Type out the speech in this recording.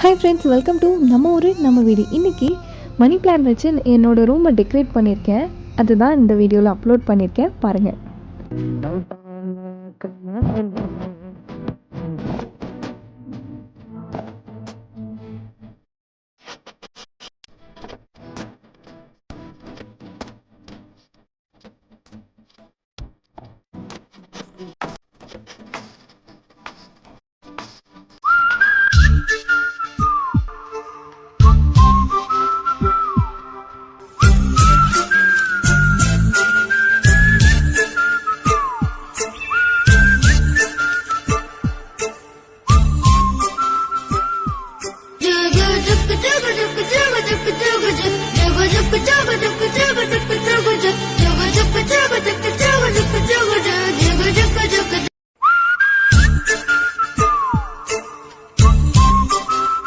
Hi friends, welcome to நம்ம ஊர் நம்ம வீடு. இன்றைக்கி மணி பிளான் வச்சு என்னோடய ரூமை டெக்கரேட் பண்ணியிருக்கேன். அதுதான் இந்த வீடியோவில் அப்லோட் பண்ணியிருக்கேன், பாருங்கள். Jugga jugga jugga jugga jugga jugga jugga jugga jugga jugga jugga jugga